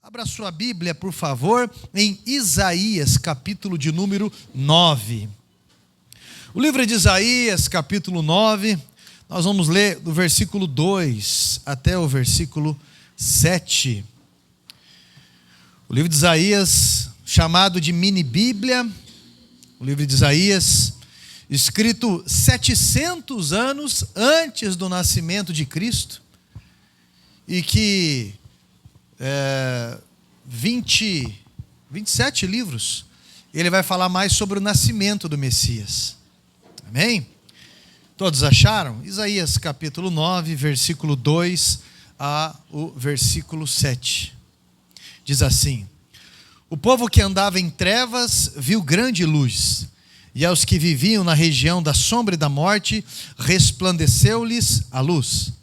Abra sua Bíblia, por favor, em Isaías, capítulo de número 9. O livro de Isaías, capítulo 9, nós vamos ler do versículo 2 até o versículo 7. O livro de Isaías, chamado de mini-bíblia, o livro de Isaías, escrito 700 anos antes do nascimento de Cristo, e que 27 livros, ele vai falar mais sobre o nascimento do Messias. Amém? Todos acharam? Isaías capítulo 9, versículo 2 a o versículo 7. Diz assim: O povo que andava em trevas viu grande luz, e aos que viviam na região da sombra e da morte, resplandeceu-lhes a luz.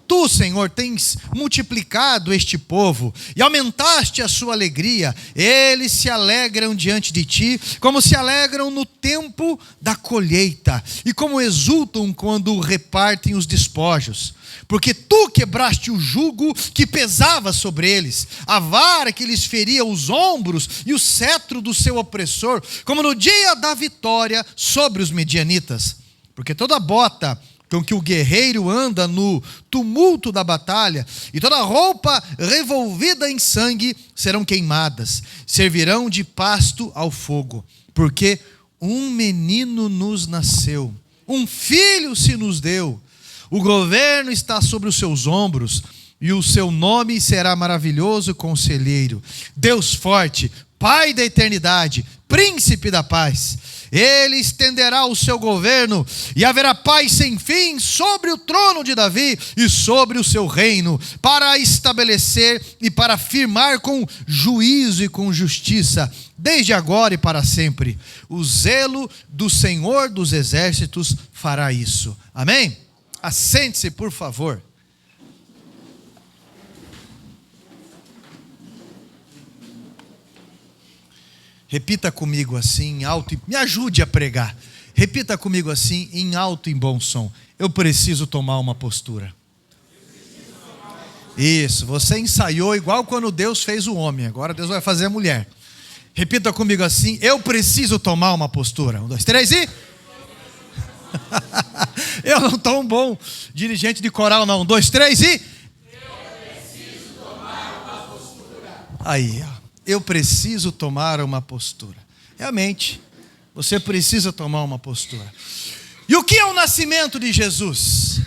Tu, Senhor, tens multiplicado este povo e aumentaste a sua alegria. Eles se alegram diante de ti, como se alegram no tempo da colheita, e como exultam quando repartem os despojos. Porque tu quebraste o jugo que pesava sobre eles, a vara que lhes feria os ombros e o cetro do seu opressor, como no dia da vitória sobre os medianitas. Porque toda bota com que o guerreiro anda no tumulto da batalha, e toda roupa revolvida em sangue serão queimadas, servirão de pasto ao fogo, porque um menino nos nasceu, um filho se nos deu, o governo está sobre os seus ombros, e o seu nome será maravilhoso conselheiro, Deus forte, Pai da eternidade, Príncipe da paz. Ele estenderá o seu governo e haverá paz sem fim sobre o trono de Davi e sobre o seu reino, para estabelecer e para firmar com juízo e com justiça, desde agora e para sempre. O zelo do Senhor dos exércitos fará isso. Amém? Assente-se, por favor. Repita comigo assim, em alto, me ajude a pregar. Repita comigo assim, em alto e bom som. Eu preciso tomar uma postura. Isso, você ensaiou igual quando Deus fez o homem, agora Deus vai fazer a mulher. Repita comigo assim, eu preciso tomar uma postura. 1, 2, 3 e... Eu não estou um bom dirigente de coral não. 1, 2, 3 e... Eu preciso tomar uma postura. Aí, ó. Eu preciso tomar uma postura. Realmente, você precisa tomar uma postura. E o que é o nascimento de Jesus?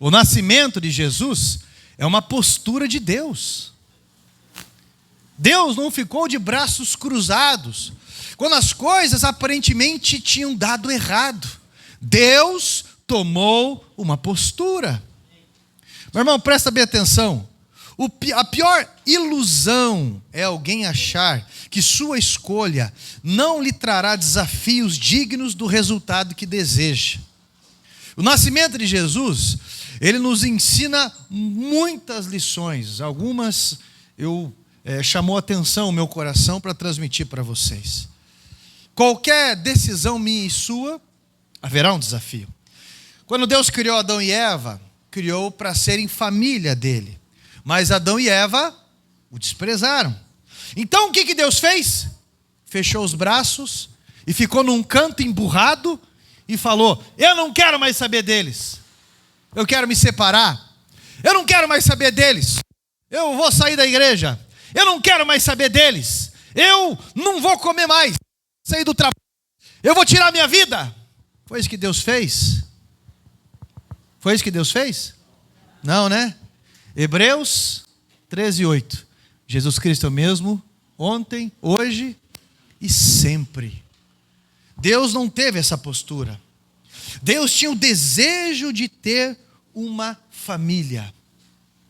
O nascimento de Jesus é uma postura de Deus. Deus não ficou de braços cruzados quando as coisas aparentemente tinham dado errado. Deus tomou uma postura. Meu irmão, presta bem atenção. A pior ilusão é alguém achar que sua escolha não lhe trará desafios dignos do resultado que deseja. O nascimento de Jesus, ele nos ensina muitas lições. Algumas chamou a atenção o meu coração para transmitir para vocês. Qualquer decisão minha e sua, haverá um desafio. Quando Deus criou Adão e Eva, criou para serem família dele. Mas Adão e Eva o desprezaram. Então o que Deus fez? Fechou os braços e ficou num canto emburrado e falou: eu não quero mais saber deles. Eu quero me separar. Eu não quero mais saber deles. Eu vou sair da igreja. Eu não quero mais saber deles. Eu não vou comer mais. Sair do trabalho. Eu vou tirar minha vida. Foi isso que Deus fez? Foi isso que Deus fez? Não, né? Hebreus 13:8. Jesus Cristo é o mesmo ontem, hoje e sempre. Deus não teve essa postura. Deus tinha o desejo de ter uma família.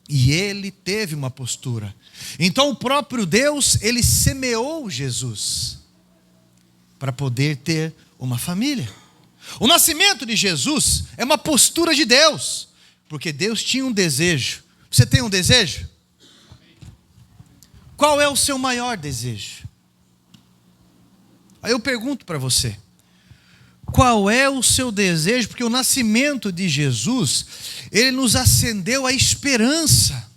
E ele teve uma postura. Então o próprio Deus, ele semeou Jesus para poder ter uma família. O nascimento de Jesus é uma postura de Deus, porque Deus tinha um desejo. Você tem um desejo? Qual é o seu maior desejo? Aí eu pergunto para você, qual é o seu desejo? Porque o nascimento de Jesus, ele nos acendeu a esperança.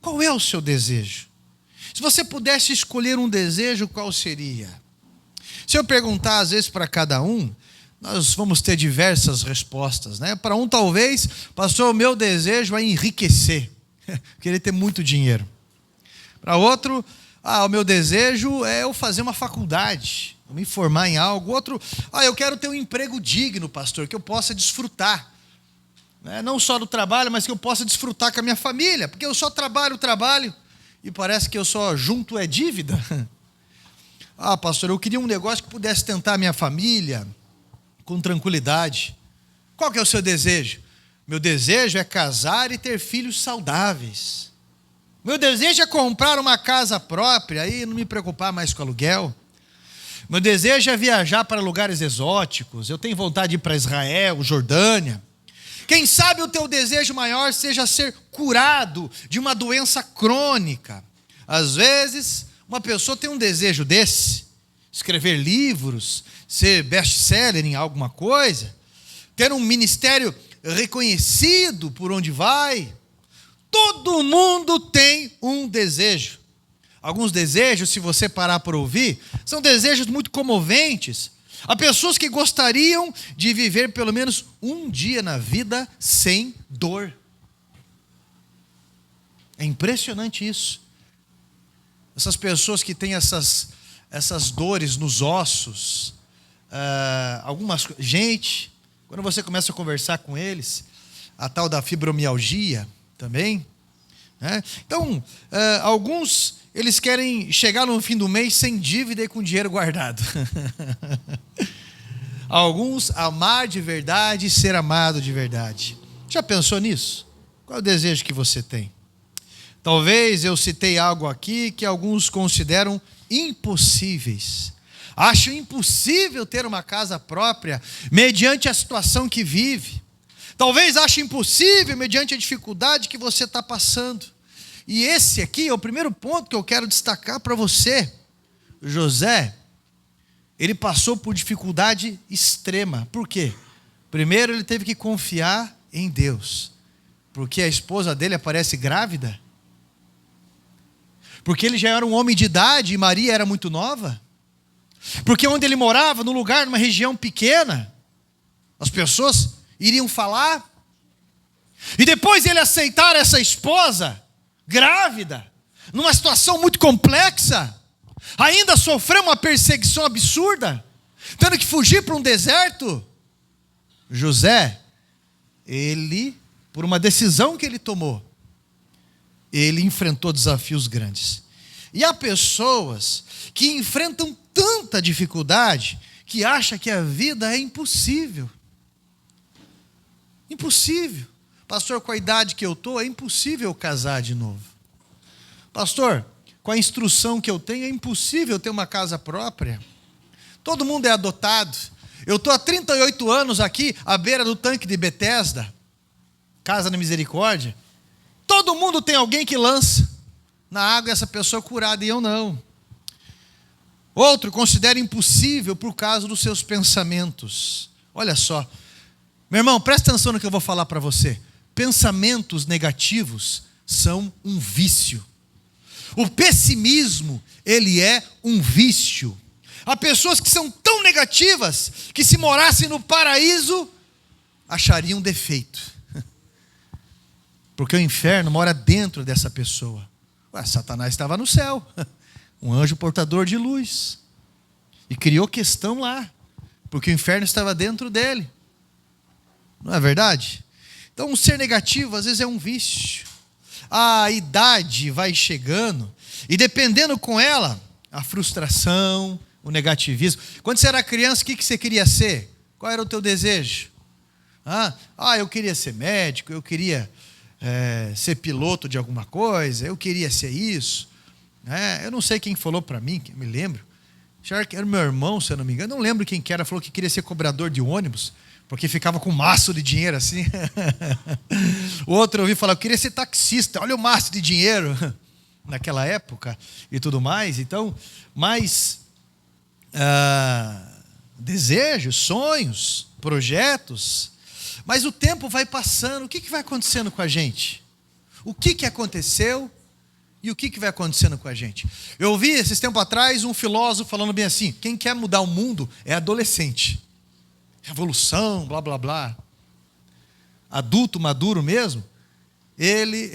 Qual é o seu desejo? Se você pudesse escolher um desejo, qual seria? Se eu perguntar às vezes para cada um, nós vamos ter diversas respostas, né? Para um talvez, pastor, o meu desejo é enriquecer, querer ter muito dinheiro. Para outro, o meu desejo é eu fazer uma faculdade, me formar em algo. Outro, eu quero ter um emprego digno, pastor, que eu possa desfrutar. Não só do trabalho, mas que eu possa desfrutar com a minha família, porque eu só trabalho, e parece que eu só junto é dívida. Pastor, eu queria um negócio que pudesse tentar a minha família com tranquilidade. Qual que é o seu desejo? Meu desejo é casar e ter filhos saudáveis. Meu desejo é comprar uma casa própria e não me preocupar mais com aluguel. Meu desejo é viajar para lugares exóticos. Eu tenho vontade de ir para Israel, Jordânia. Quem sabe o teu desejo maior seja ser curado de uma doença crônica. Às vezes, uma pessoa tem um desejo desse, escrever livros, ser best-seller em alguma coisa, ter um ministério reconhecido por onde vai. Todo mundo tem um desejo. Alguns desejos, se você parar para ouvir, são desejos muito comoventes. Há pessoas que gostariam de viver pelo menos um dia na vida sem dor. É impressionante isso. Essas pessoas que têm essas dores nos ossos, gente, quando você começa a conversar com eles, a tal da fibromialgia também, né? Então, alguns, eles querem chegar no fim do mês sem dívida e com dinheiro guardado. Alguns, amar de verdade e ser amado de verdade. Já pensou nisso? Qual é o desejo que você tem? Talvez eu citei algo aqui que alguns consideram impossíveis. Acham impossível ter uma casa própria mediante a situação que vive. Talvez ache impossível mediante a dificuldade que você está passando. E esse aqui é o primeiro ponto que eu quero destacar para você. José, ele passou por dificuldade extrema. Por quê? Primeiro, ele teve que confiar em Deus. Porque a esposa dele aparece grávida. Porque ele já era um homem de idade e Maria era muito nova. Porque onde ele morava, num lugar, numa região pequena, as pessoas iriam falar. E depois ele aceitar essa esposa grávida, numa situação muito complexa, ainda sofreu uma perseguição absurda, tendo que fugir para um deserto. José, ele, por uma decisão que ele tomou, ele enfrentou desafios grandes. E há pessoas que enfrentam tanta dificuldade que acham que a vida é impossível. Impossível. Pastor, com a idade que eu estou, é impossível casar de novo. Pastor, com a instrução que eu tenho, é impossível ter uma casa própria. Todo mundo é adotado. Eu estou há 38 anos aqui, à beira do tanque de Betesda, Casa da Misericórdia. Todo mundo tem alguém que lança na água essa pessoa curada, e eu não. Outro considera impossível por causa dos seus pensamentos. Olha só. Meu irmão, presta atenção no que eu vou falar para você. Pensamentos negativos são um vício. O pessimismo, ele é um vício. Há pessoas que são tão negativas que se morassem no paraíso, achariam defeito. Porque o inferno mora dentro dessa pessoa. Satanás estava no céu, um anjo portador de luz. E criou questão lá, porque o inferno estava dentro dele. Não é verdade? Então, um ser negativo, às vezes, é um vício. A idade vai chegando, e dependendo com ela, a frustração, o negativismo. Quando você era criança, o que você queria ser? Qual era o teu desejo? Eu queria ser médico, eu queria ser piloto de alguma coisa, eu queria ser isso. Eu não sei quem falou para mim, que me lembro. Acho que era meu irmão, se eu não me engano. Não lembro quem que era, falou que queria ser cobrador de ônibus, porque ficava com um maço de dinheiro assim. O outro eu ouvi falar, eu queria ser taxista, olha o maço de dinheiro naquela época e tudo mais. Então, mais desejos, sonhos, projetos. Mas o tempo vai passando, o que vai acontecendo com a gente? O que aconteceu E o que vai acontecendo com a gente? Eu ouvi esses tempos atrás um filósofo falando bem assim: quem quer mudar o mundo é adolescente. Revolução, blá blá blá. Adulto maduro mesmo, ele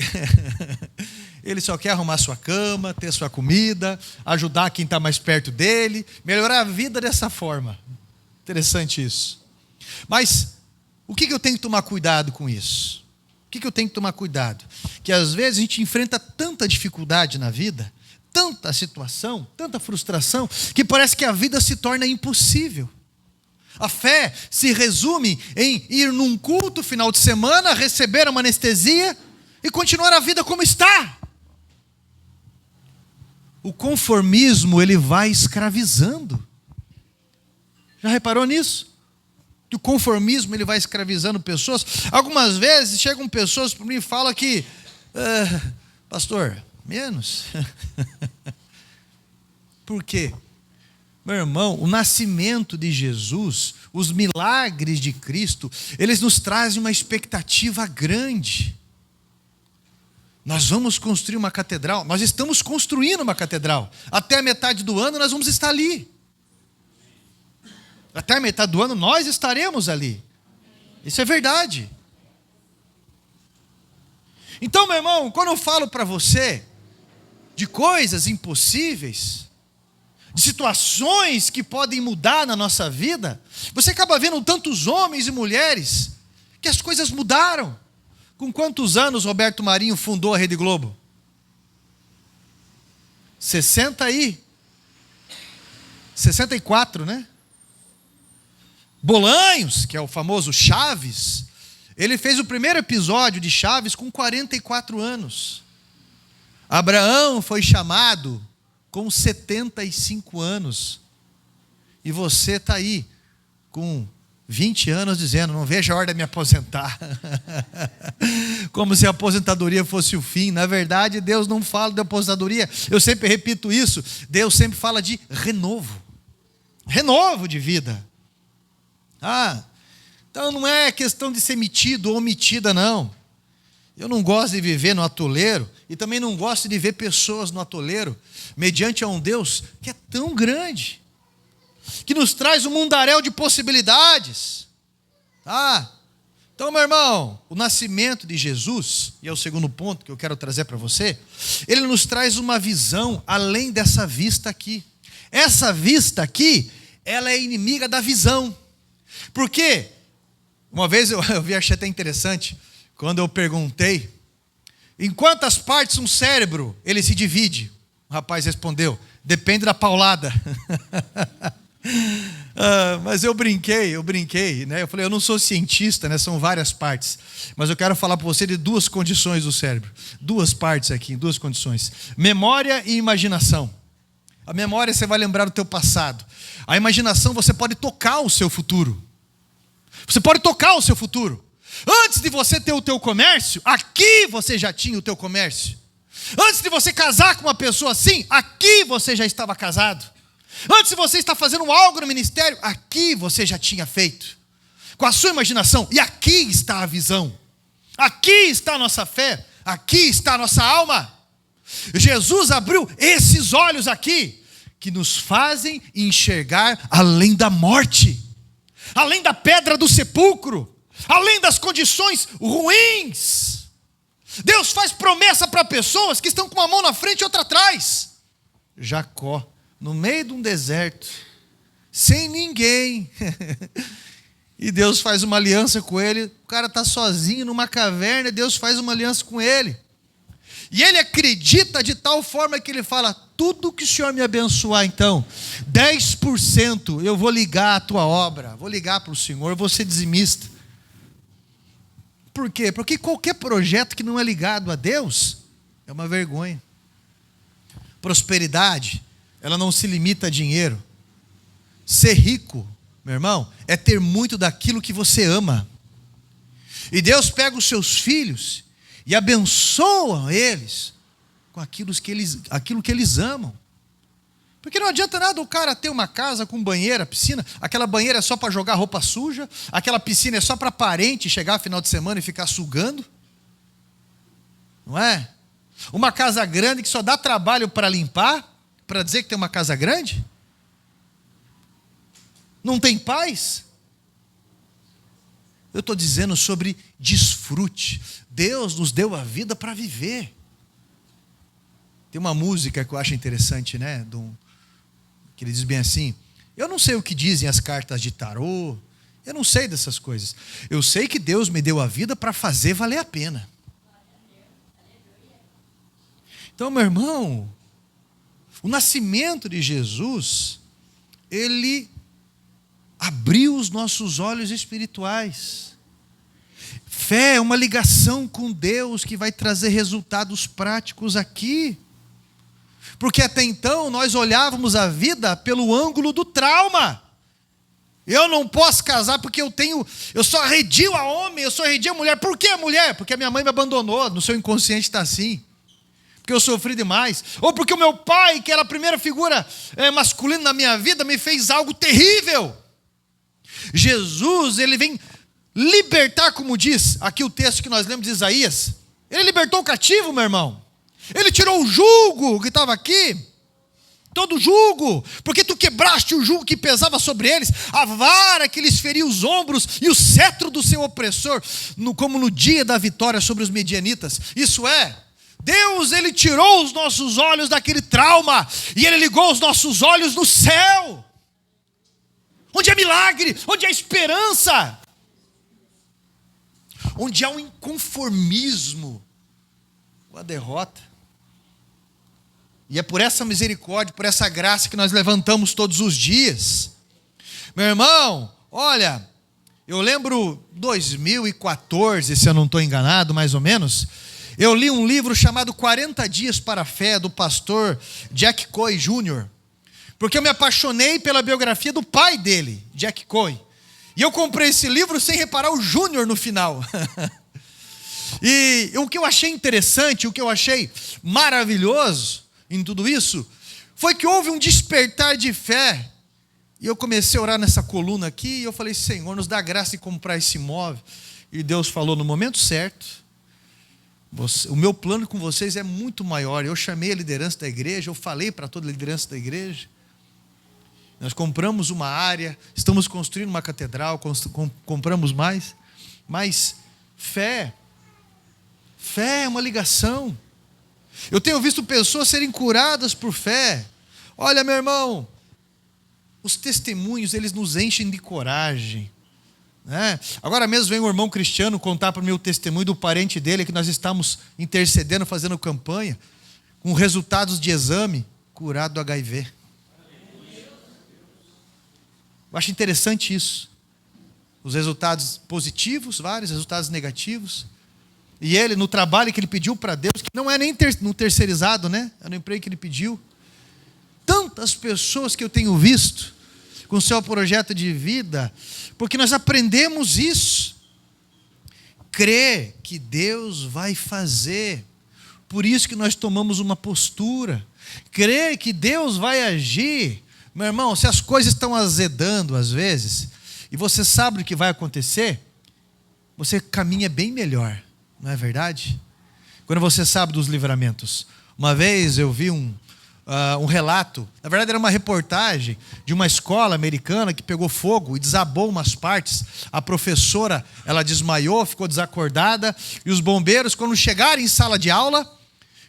só quer arrumar sua cama, ter sua comida, ajudar quem está mais perto dele, melhorar a vida dessa forma. Interessante isso. Mas o que eu tenho que tomar cuidado com isso? O que eu tenho que tomar cuidado? Que às vezes a gente enfrenta tanta dificuldade na vida, tanta situação, tanta frustração, que parece que a vida se torna impossível. A fé se resume em ir num culto final de semana, receber uma anestesia e continuar a vida como está. O conformismo, ele vai escravizando. Já reparou nisso? Que o conformismo, ele vai escravizando pessoas. Algumas vezes chegam pessoas para mim e falam que, pastor, menos. Por quê? Meu irmão, o nascimento de Jesus, os milagres de Cristo, eles nos trazem uma expectativa grande. Nós vamos construir uma catedral, nós estamos construindo uma catedral. Até a metade do ano nós vamos estar ali. Até a metade do ano nós estaremos ali. Isso é verdade. Então, meu irmão, quando eu falo para você de coisas impossíveis, de situações que podem mudar na nossa vida, você acaba vendo tantos homens e mulheres que as coisas mudaram. Com quantos anos Roberto Marinho fundou a Rede Globo? 64, né? Bolanhos, que é o famoso Chaves, ele fez o primeiro episódio de Chaves com 44 anos. Abraão foi chamado com 75 anos. E você está aí com 20 anos dizendo: não vejo a hora de me aposentar. Como se a aposentadoria fosse o fim. Na verdade, Deus não fala de aposentadoria. Eu sempre repito isso. Deus sempre fala de renovo. Renovo de vida. Então não é questão de ser metido ou omitida, não. Eu não gosto de viver no atoleiro e também não gosto de ver pessoas no atoleiro mediante a um Deus que é tão grande, que nos traz um mundaréu de possibilidades. Então, meu irmão, o nascimento de Jesus, e é o segundo ponto que eu quero trazer para você, ele nos traz uma visão além dessa vista aqui. Essa vista aqui, ela é inimiga da visão. Porque, uma vez eu achei até interessante, quando eu perguntei, em quantas partes um cérebro ele se divide? O rapaz respondeu: depende da paulada. Mas eu brinquei, né? Eu falei: eu não sou cientista, né? São várias partes. Mas eu quero falar para você de duas condições do cérebro. Duas partes aqui, duas condições: memória e imaginação. A memória, você vai lembrar do teu passado. A imaginação, você pode tocar o seu futuro. Você pode tocar o seu futuro. Antes de você ter o teu comércio, aqui você já tinha o teu comércio. Antes de você casar com uma pessoa assim, aqui você já estava casado. Antes de você estar fazendo algo no ministério, aqui você já tinha feito. Com a sua imaginação. E aqui está a visão. Aqui está a nossa fé. Aqui está a nossa alma. Jesus abriu esses olhos aqui, que nos fazem enxergar além da morte, além da pedra do sepulcro, além das condições ruins. Deus faz promessa para pessoas que estão com uma mão na frente e outra atrás. Jacó, no meio de um deserto, sem ninguém, e Deus faz uma aliança com ele. O cara está sozinho numa caverna, e Deus faz uma aliança com ele. E ele acredita de tal forma que ele fala: tudo que o Senhor me abençoar, então, 10% eu vou ligar à tua obra, vou ligar para o Senhor, eu vou ser dizimista. Por quê? Porque qualquer projeto que não é ligado a Deus é uma vergonha. Prosperidade, ela não se limita a dinheiro. Ser rico, meu irmão, é ter muito daquilo que você ama. E Deus pega os seus filhos e abençoa eles com aquilo que eles amam. Porque não adianta nada o cara ter uma casa com banheira, piscina. Aquela banheira é só para jogar roupa suja. Aquela piscina é só para parente chegar final de semana e ficar sugando. Não é? Uma casa grande que só dá trabalho para limpar, para dizer que tem uma casa grande? Não tem paz? Eu estou dizendo sobre desfrute. Deus nos deu a vida para viver. Tem uma música que eu acho interessante, né? Que ele diz bem assim: eu não sei o que dizem as cartas de tarô, eu não sei dessas coisas. Eu sei que Deus me deu a vida para fazer valer a pena. Então, meu irmão, o nascimento de Jesus, ele abriu os nossos olhos espirituais. Fé é uma ligação com Deus que vai trazer resultados práticos aqui. Porque até então nós olhávamos a vida pelo ângulo do trauma. Eu não posso casar porque eu sou arredio a homem, eu sou arredio a mulher. Por que a mulher? Porque a minha mãe me abandonou, no seu inconsciente está assim. Porque eu sofri demais. Ou porque o meu pai, que era a primeira figura masculina na minha vida, me fez algo terrível. Jesus, ele vem libertar, como diz aqui o texto que nós lemos de Isaías. Ele libertou o cativo, meu irmão. Ele tirou o jugo que estava aqui. Todo jugo. Porque tu quebraste o jugo que pesava sobre eles. A vara que lhes feria os ombros. E o cetro do seu opressor. Como no dia da vitória sobre os medianitas. Isso é, Deus, ele tirou os nossos olhos daquele trauma. E ele ligou os nossos olhos no céu. Onde há milagre. Onde há esperança. Onde há um inconformismo. A derrota. E é por essa misericórdia, por essa graça que nós levantamos todos os dias. Meu irmão, olha, eu lembro 2014, se eu não estou enganado, mais ou menos, eu li um livro chamado 40 Dias para a Fé, do pastor Jack Coy Jr., porque eu me apaixonei pela biografia do pai dele, Jack Coy. E eu comprei esse livro sem reparar o Júnior no final. E o que eu achei interessante, o que eu achei maravilhoso em tudo isso, foi que houve um despertar de fé. E eu comecei a orar nessa coluna aqui, e eu falei: Senhor, nos dá graça de comprar esse imóvel. E Deus falou: no momento certo, o meu plano com vocês é muito maior. Eu chamei a liderança da igreja, eu falei para toda a liderança da igreja. Nós compramos uma área, estamos construindo uma catedral, compramos mais. Mas fé é uma ligação. Eu tenho visto pessoas serem curadas por fé. Olha, meu irmão, os testemunhos, eles nos enchem de coragem, né? Agora mesmo vem um irmão cristiano contar para mim o testemunho do parente dele, que nós estamos intercedendo, fazendo campanha, com resultados de exame, curado do HIV. Eu acho interessante isso. Os resultados positivos, vários resultados negativos. E ele, no trabalho que ele pediu para Deus, que não é nem no terceirizado, né? É no emprego que ele pediu. Tantas pessoas que eu tenho visto com o seu projeto de vida, porque nós aprendemos isso. Crer que Deus vai fazer. Por isso que nós tomamos uma postura. Crer que Deus vai agir. Meu irmão, se as coisas estão azedando às vezes, e você sabe o que vai acontecer, você caminha bem melhor. Não é verdade? Quando você sabe dos livramentos. Uma vez eu vi um relato, na verdade era uma reportagem de uma escola americana que pegou fogo e desabou umas partes. A professora, ela desmaiou, ficou desacordada, e os bombeiros, quando chegaram em sala de aula,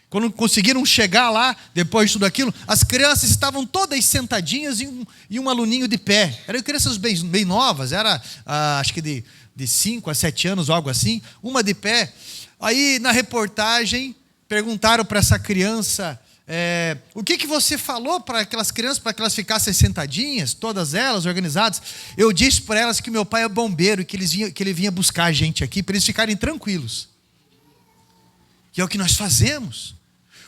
quando conseguiram chegar lá, depois de tudo aquilo, as crianças estavam todas sentadinhas e um aluninho de pé. Eram crianças bem novas, era acho que de 5 a 7 anos, algo assim, uma de pé. Aí na reportagem perguntaram para essa criança, o que você falou para aquelas crianças, para que elas ficassem sentadinhas, todas elas organizadas? Eu disse para elas que meu pai é bombeiro e que ele vinha buscar a gente aqui para eles ficarem tranquilos. Que é o que nós fazemos,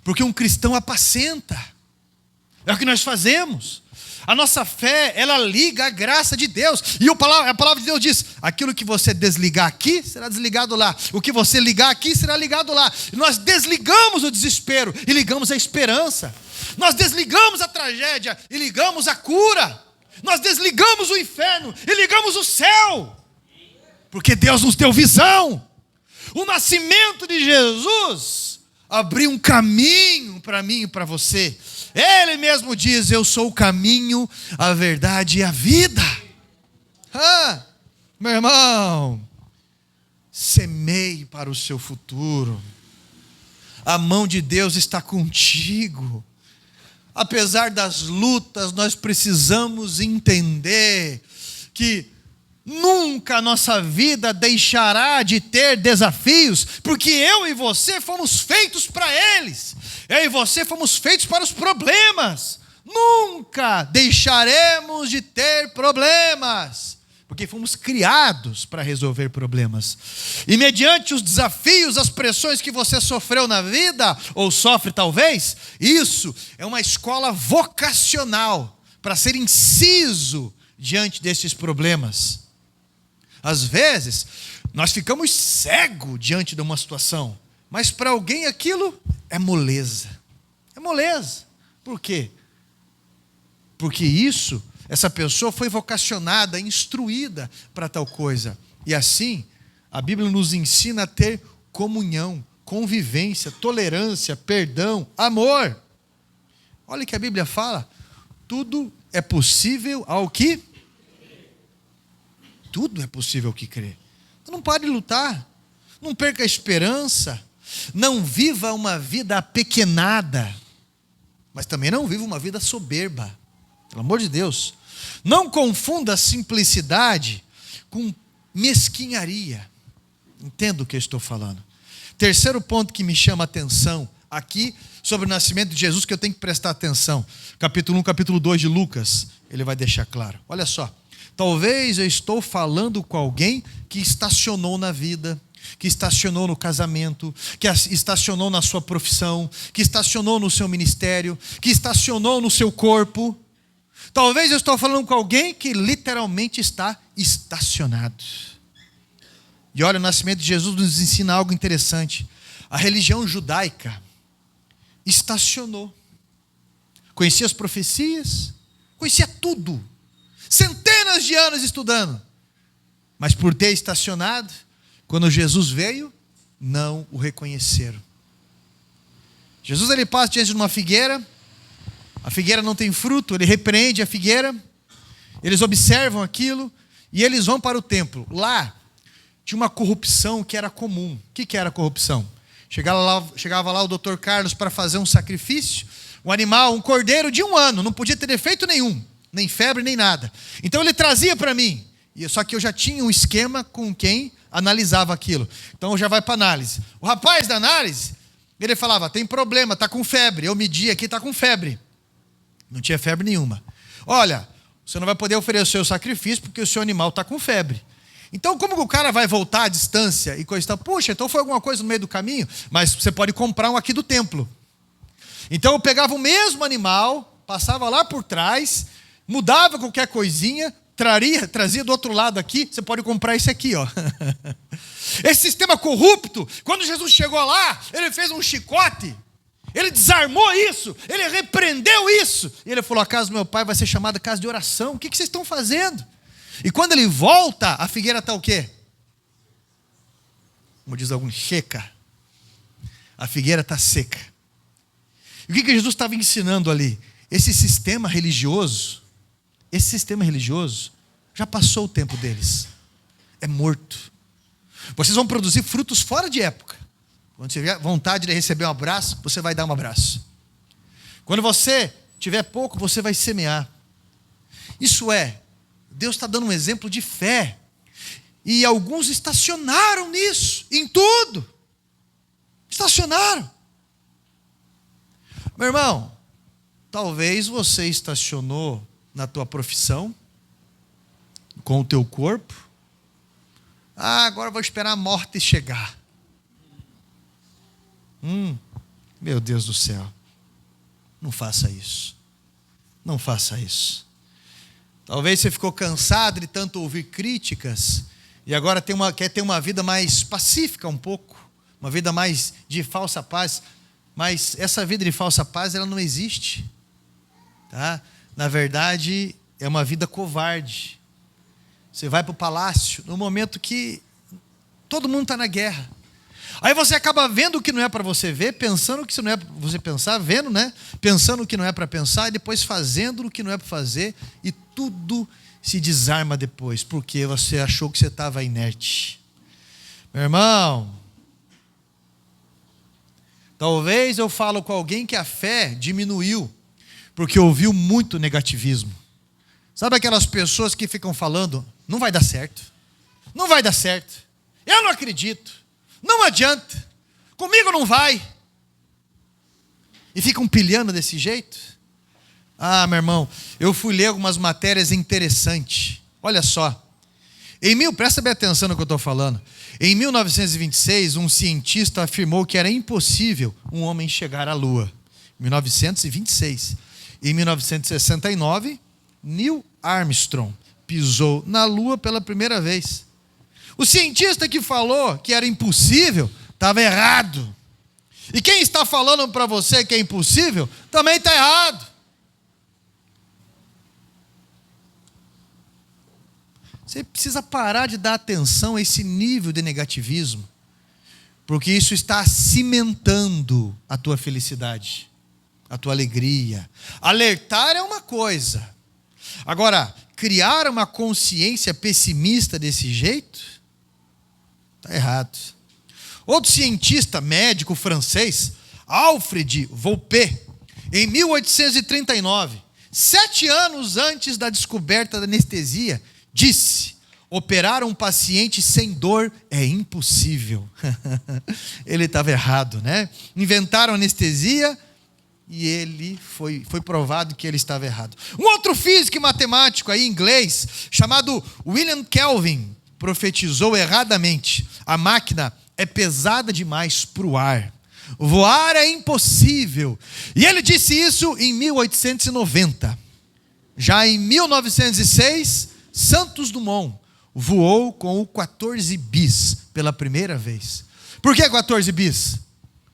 porque um cristão apacenta, é o que nós fazemos. A nossa fé, ela liga a graça de Deus. E a palavra de Deus diz: aquilo que você desligar aqui, será desligado lá. O que você ligar aqui, será ligado lá. E nós desligamos o desespero e ligamos a esperança. Nós desligamos a tragédia e ligamos a cura. Nós desligamos o inferno e ligamos o céu. Porque Deus nos deu visão. O nascimento de Jesus, abrir um caminho para mim e para você. Ele mesmo diz: eu sou o caminho, a verdade e a vida. Meu irmão, semeie para o seu futuro. A mão de Deus está contigo. Apesar das lutas, nós precisamos entender que nunca a nossa vida deixará de ter desafios, porque eu e você fomos feitos para eles. Eu e você fomos feitos para os problemas. Nunca deixaremos de ter problemas, porque fomos criados para resolver problemas. E mediante os desafios, as pressões que você sofreu na vida, ou sofre talvez, isso é uma escola vocacional para ser inciso diante desses problemas. Às vezes, nós ficamos cegos diante de uma situação, mas para alguém aquilo é moleza. É moleza. Por quê? Porque essa pessoa foi vocacionada, instruída para tal coisa. E assim, a Bíblia nos ensina a ter comunhão, convivência, tolerância, perdão, amor. Olha o que a Bíblia fala. Tudo é possível ao que? Tudo é possível ao que crê. Então não pare de lutar. Não perca a esperança. Não viva uma vida apequenada. Mas também não viva uma vida soberba. Pelo amor de Deus. Não confunda simplicidade com mesquinharia. Entenda o que eu estou falando. Terceiro ponto que me chama a atenção aqui sobre o nascimento de Jesus, que eu tenho que prestar atenção. Capítulo 1, capítulo 2 de Lucas. Ele vai deixar claro. Olha só. Talvez eu estou falando com alguém que estacionou na vida, que estacionou no casamento, que estacionou na sua profissão, que estacionou no seu ministério, que estacionou no seu corpo. Talvez eu estou falando com alguém que literalmente está estacionado. E olha, o nascimento de Jesus nos ensina algo interessante. A religião judaica estacionou. Conhecia as profecias, conhecia tudo. Centenas de anos estudando. Mas por ter estacionado, quando Jesus veio, não o reconheceram. Jesus ele passa diante de uma figueira. A figueira não tem fruto, ele repreende a figueira. Eles observam aquilo e eles vão para o templo. Tinha uma corrupção que era comum. O que era a corrupção? Chegava lá o Dr. Carlos para fazer um sacrifício. Um animal, um cordeiro de 1 ano, não podia ter defeito nenhum. Nem febre, nem nada. Então ele trazia para mim. Só que eu já tinha um esquema com quem analisava aquilo. Então já vai para análise. O rapaz da análise, ele falava: tem problema, está com febre. Eu medi aqui, está com febre. Não tinha febre nenhuma. Olha, você não vai poder oferecer o sacrifício porque o seu animal está com febre. Então como que o cara vai voltar à distância e coisa tal? Puxa, então foi alguma coisa no meio do caminho? Mas você pode comprar um aqui do templo. Então eu pegava o mesmo animal, passava lá por trás, mudava qualquer coisinha, trazia do outro lado aqui, você pode comprar esse aqui, ó. Esse sistema corrupto, quando Jesus chegou lá, ele fez um chicote, ele desarmou isso, ele repreendeu isso, e ele falou: a casa do meu pai vai ser chamada casa de oração. O que vocês estão fazendo? E quando ele volta, a figueira está o quê? Como diz algum, seca. A figueira está seca. E o que Jesus estava ensinando ali? Esse sistema religioso já passou o tempo deles. É morto. Vocês vão produzir frutos fora de época. Quando você tiver vontade de receber um abraço, você vai dar um abraço. Quando você tiver pouco, você vai semear. Isso é, Deus está dando um exemplo de fé. E alguns estacionaram nisso, em tudo. Estacionaram. Meu irmão, talvez você estacionou na tua profissão, com o teu corpo. Agora vou esperar a morte chegar. Meu Deus do céu. Não faça isso. Não faça isso. Talvez você ficou cansado de tanto ouvir críticas e agora quer ter uma vida mais pacífica um pouco, uma vida mais de falsa paz. Mas essa vida de falsa paz, ela não existe. Tá? Na verdade, é uma vida covarde. Você vai para o palácio no momento que todo mundo está na guerra. Aí você acaba vendo o que não é para você ver, pensando o que não é para você pensar, vendo, né? Pensando o que não é para pensar e depois fazendo o que não é para fazer e tudo se desarma depois, porque você achou que você estava inerte. Meu irmão, talvez eu falo com alguém que a fé diminuiu, porque ouviu muito negativismo. Sabe aquelas pessoas que ficam falando, não vai dar certo, não vai dar certo, eu não acredito, não adianta, comigo não vai. E ficam pilhando desse jeito. Ah, meu irmão, eu fui ler algumas matérias interessantes. Olha só. Presta bem atenção no que eu estou falando. Em 1926, um cientista afirmou que era impossível um homem chegar à Lua. 1926. Em 1969, Neil Armstrong pisou na Lua pela primeira vez. O cientista que falou que era impossível estava errado. E quem está falando para você que é impossível também está errado. Você precisa parar de dar atenção a esse nível de negativismo, porque isso está cimentando a tua felicidade, a tua alegria. Alertar é uma coisa. Agora, criar uma consciência pessimista desse jeito, está errado. Outro cientista médico francês, Alfred Volpé, em 1839, 7 anos antes da descoberta da anestesia, disse: operar um paciente sem dor é impossível. Ele estava errado, né? Inventaram anestesia e ele foi provado que ele estava errado. Um outro físico e matemático aí, inglês, chamado William Kelvin, profetizou erradamente: a máquina é pesada demais para o ar. Voar é impossível. E ele disse isso em 1890. Já em 1906, Santos Dumont voou com o 14 bis pela primeira vez. Por que 14 bis?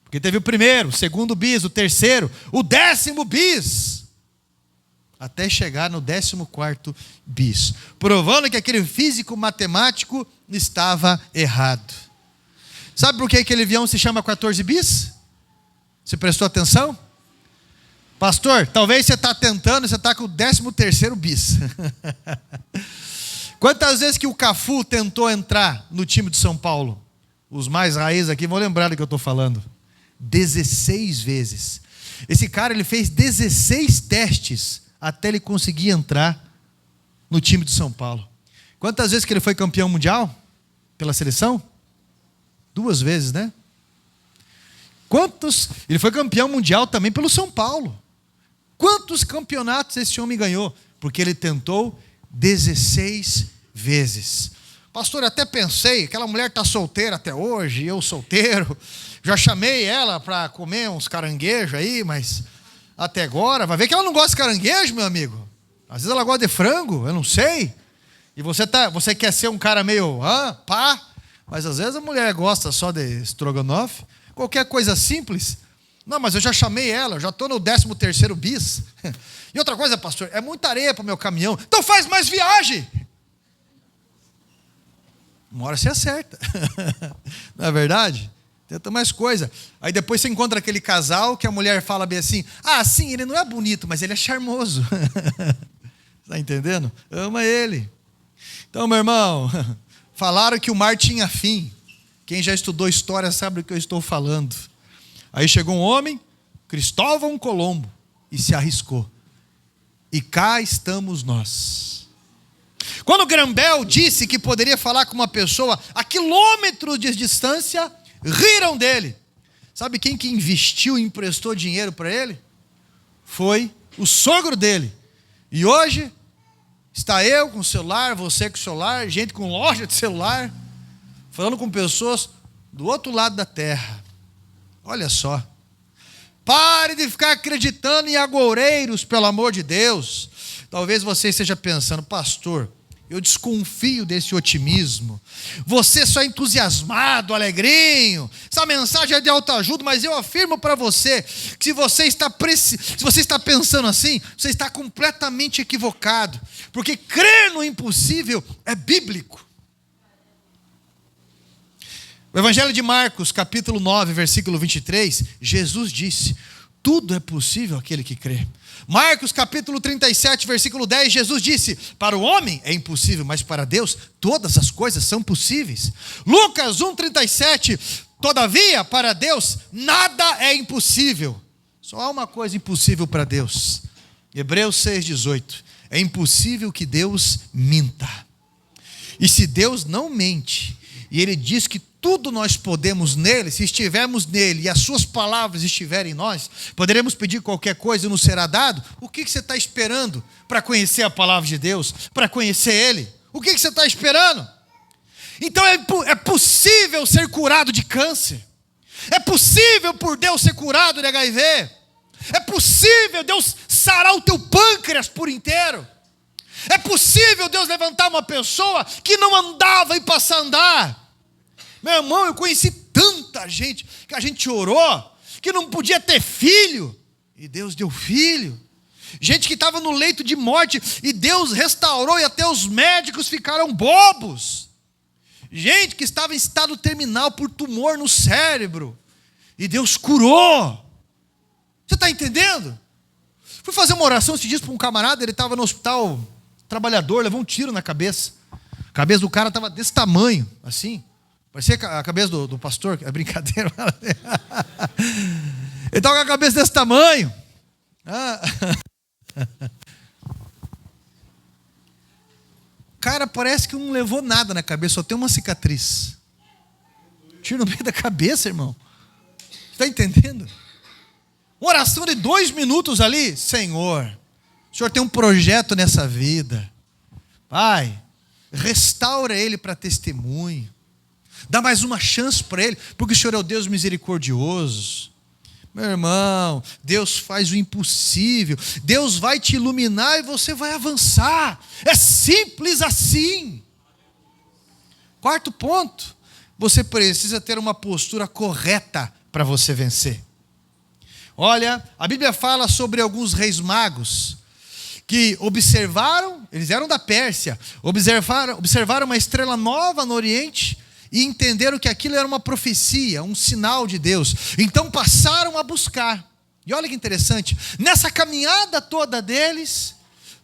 Porque teve o primeiro, o segundo bis, o terceiro, o 10º bis, até chegar no 14º bis, provando que aquele físico matemático estava errado. Sabe por que aquele avião se chama 14 bis? Você prestou atenção? Pastor, talvez você está tentando, você está com o 13º bis. Quantas vezes que o Cafu tentou entrar no time de São Paulo? Os mais raízes aqui vão lembrar do que eu estou falando. 16 vezes. Esse cara, ele fez 16 testes até ele conseguir entrar no time de São Paulo. Quantas vezes que ele foi campeão mundial pela seleção? 2 vezes, né? Ele foi campeão mundial também pelo São Paulo. Quantos campeonatos esse homem ganhou? Porque ele tentou 16 vezes. Pastor, eu até pensei, aquela mulher está solteira até hoje, eu solteiro, já chamei ela para comer uns caranguejos aí, mas até agora, vai ver que ela não gosta de caranguejo, meu amigo. Às vezes ela gosta de frango, eu não sei. E você quer ser um cara meio, pá, mas às vezes a mulher gosta só de estrogonofe, qualquer coisa simples. Não, mas eu já chamei ela, eu já estou no 13º bis. E outra coisa, pastor, é muita areia para o meu caminhão. Então faz mais viagem. Uma hora você acerta. Não é verdade? Tenta mais coisa. Aí depois você encontra aquele casal que a mulher fala bem assim: ah, sim, ele não é bonito, mas ele é charmoso. Está entendendo? Ama ele. Então, meu irmão, falaram que o mar tinha fim. Quem já estudou história sabe do que eu estou falando. Aí chegou um homem, Cristóvão Colombo, e se arriscou. E cá estamos nós. Quando Grambel disse que poderia falar com uma pessoa a quilômetros de distância, riram dele. Sabe quem que investiu e emprestou dinheiro para ele? Foi o sogro dele. E hoje está eu com o celular, você com o celular, gente com loja de celular, falando com pessoas do outro lado da terra. Olha só. Pare de ficar acreditando em agoureiros, pelo amor de Deus. Talvez você esteja pensando: pastor, eu desconfio desse otimismo. Você só é entusiasmado, alegrinho. Essa mensagem é de autoajuda, mas eu afirmo para você que se você está pensando assim, você está completamente equivocado. Porque crer no impossível é bíblico. O Evangelho de Marcos, capítulo 9, versículo 23, Jesus disse: tudo é possível àquele que crê. Marcos capítulo 37, versículo 10, Jesus disse: para o homem é impossível, mas para Deus todas as coisas são possíveis. Lucas 1,37, todavia para Deus nada é impossível. Só há uma coisa impossível para Deus. Hebreus 6,18, é impossível que Deus minta. E se Deus não mente, e Ele diz que tudo nós podemos nele, se estivermos nele e as suas palavras estiverem em nós, poderemos pedir qualquer coisa e nos será dado. O que você está esperando para conhecer a palavra de Deus, para conhecer Ele? O que você está esperando? Então é possível ser curado de câncer, é possível por Deus ser curado de HIV, é possível Deus sarar o teu pâncreas por inteiro, é possível Deus levantar uma pessoa que não andava e passar a andar. Meu irmão, eu conheci tanta gente que a gente orou, que não podia ter filho, e Deus deu filho. Gente que estava no leito de morte, e Deus restaurou, e até os médicos ficaram bobos. Gente que estava em estado terminal por tumor no cérebro, e Deus curou. Você está entendendo? Fui fazer uma oração esses dias para um camarada, ele estava no hospital, trabalhador, levou um tiro na cabeça. A cabeça do cara estava desse tamanho, assim. Parecia a cabeça do pastor, é brincadeira. Ele estava com a cabeça desse tamanho. O cara parece que não levou nada na cabeça, só tem uma cicatriz. Tiro no meio da cabeça, irmão. Você está entendendo? Uma oração de 2 minutos ali. Senhor, o Senhor tem um projeto nessa vida. Pai, restaura ele para testemunho. Dá mais uma chance para ele, porque o Senhor é o Deus misericordioso. Meu irmão, Deus faz o impossível. Deus vai te iluminar e você vai avançar. É simples assim. 4º ponto, você precisa ter uma postura correta para você vencer. Olha, a Bíblia fala sobre alguns reis magos que observaram, eles eram da Pérsia, observaram uma estrela nova no Oriente e entenderam que aquilo era uma profecia, um sinal de Deus. Então passaram a buscar. E olha que interessante, nessa caminhada toda deles,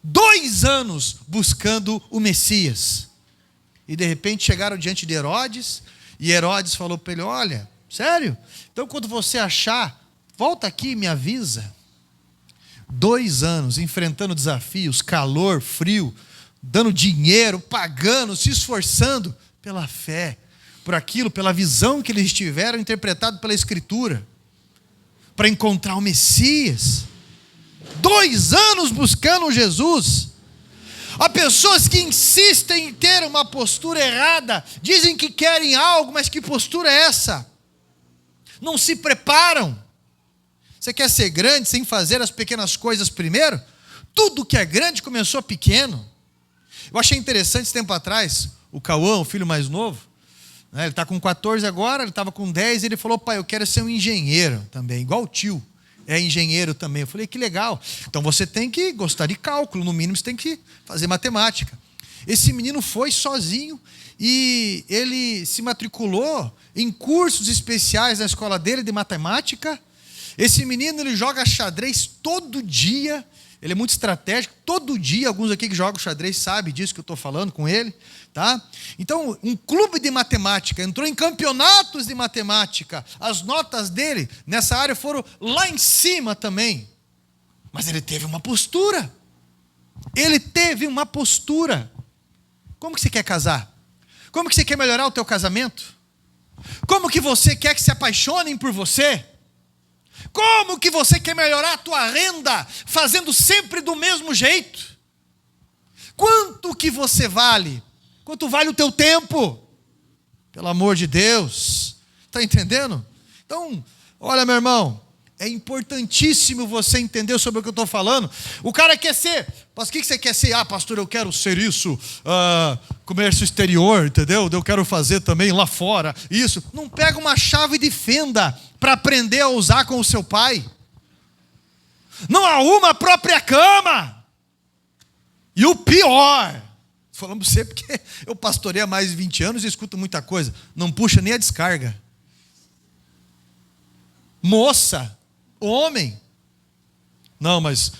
2 anos buscando o Messias. E de repente chegaram diante de Herodes, e Herodes falou para ele: olha, sério? Então quando você achar, volta aqui e me avisa. 2 anos enfrentando desafios, calor, frio, dando dinheiro, pagando, se esforçando pela fé, por aquilo, pela visão que eles tiveram, interpretado pela Escritura, para encontrar o Messias. 2 anos buscando Jesus. Há pessoas que insistem em ter uma postura errada, dizem que querem algo, mas que postura é essa? Não se preparam. Você quer ser grande sem fazer as pequenas coisas primeiro? Tudo que é grande começou pequeno. Eu achei interessante esse tempo atrás, o Cauã, o filho mais novo, né, ele está com 14 agora, ele estava com 10, e ele falou: pai, eu quero ser um engenheiro também, igual o tio, é engenheiro também. Eu falei: que legal, então você tem que gostar de cálculo, no mínimo você tem que fazer matemática. Esse menino foi sozinho, e ele se matriculou em cursos especiais na escola dele de matemática. Esse menino, ele joga xadrez todo dia, ele é muito estratégico, todo dia, alguns aqui que jogam xadrez sabem disso que eu estou falando com ele, tá? Então, um clube de matemática, entrou em campeonatos de matemática, as notas dele nessa área foram lá em cima também, mas ele teve uma postura, Como que você quer casar? Como que você quer melhorar o teu casamento? Como que você quer que se apaixonem por você? Como que você quer melhorar a tua renda, fazendo sempre do mesmo jeito? Quanto que você vale? Quanto vale o teu tempo? Pelo amor de Deus. Está entendendo? Então, olha, meu irmão, é importantíssimo você entender sobre o que eu estou falando. O cara quer ser, mas o que você quer ser? Ah, pastor, eu quero ser isso, comércio exterior, entendeu? Eu quero fazer também lá fora, isso. Não pega uma chave de fenda para aprender a usar com o seu pai. Não arruma a própria cama. E o pior, Falando para você porque eu pastorei há mais de 20 anos e escuto muita coisa. Não puxa nem a descarga. Moça, homem. Não, mas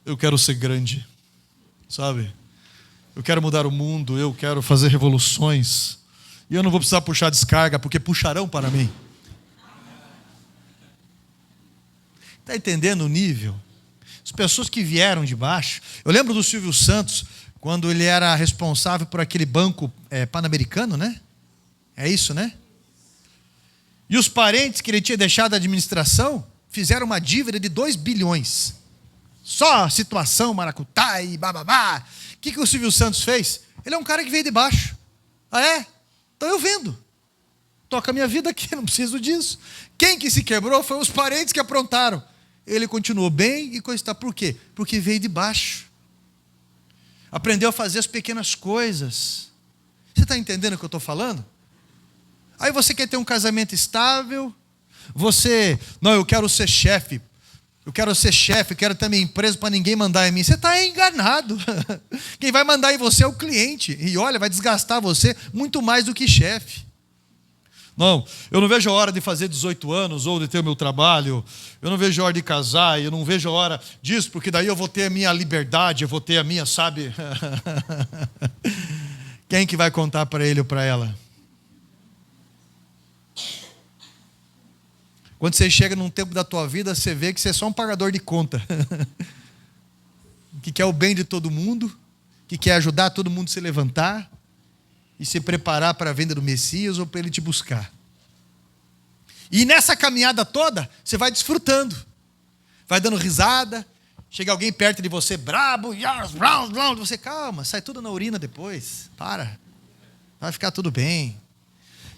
eu quero ser grande, sabe? Eu quero mudar o mundo, eu quero fazer revoluções. E eu não vou precisar puxar descarga, porque puxarão para mim. Está entendendo o nível? As pessoas que vieram de baixo. Eu lembro do Silvio Santos, quando ele era responsável por aquele banco pan-americano, né? É isso, né? E os parentes que ele tinha deixado a administração fizeram uma dívida de 2 bilhões. Só a situação, maracutá e bababá. O que o Silvio Santos fez? Ele é um cara que veio de baixo. Ah, é? Então eu vendo. Toca a minha vida aqui, não preciso disso. Quem que se quebrou foi os parentes que aprontaram. Ele continuou bem e coisa está. Por quê? Porque veio de baixo. Aprendeu a fazer as pequenas coisas. Você está entendendo o que eu estou falando? Aí você quer ter um casamento estável. Não, eu quero ser chefe. Eu quero ser chefe, eu quero ter minha empresa para ninguém mandar em mim. Você está enganado. Quem vai mandar em você é o cliente. E olha, vai desgastar você muito mais do que chefe. Não, eu não vejo a hora de fazer 18 anos ou de ter o meu trabalho. Eu não vejo a hora de casar. Eu não vejo a hora disso, porque daí eu vou ter a minha liberdade, eu vou ter a minha, sabe? Quem que vai contar para ele ou para ela? Quando você chega num tempo da tua vida, você vê que você é só um pagador de conta. Que quer o bem de todo mundo, que quer ajudar todo mundo a se levantar e se preparar para a vinda do Messias ou para ele te buscar. E nessa caminhada toda, você vai desfrutando. Vai dando risada, chega alguém perto de você brabo, você calma, sai tudo na urina depois. Para. Vai ficar tudo bem.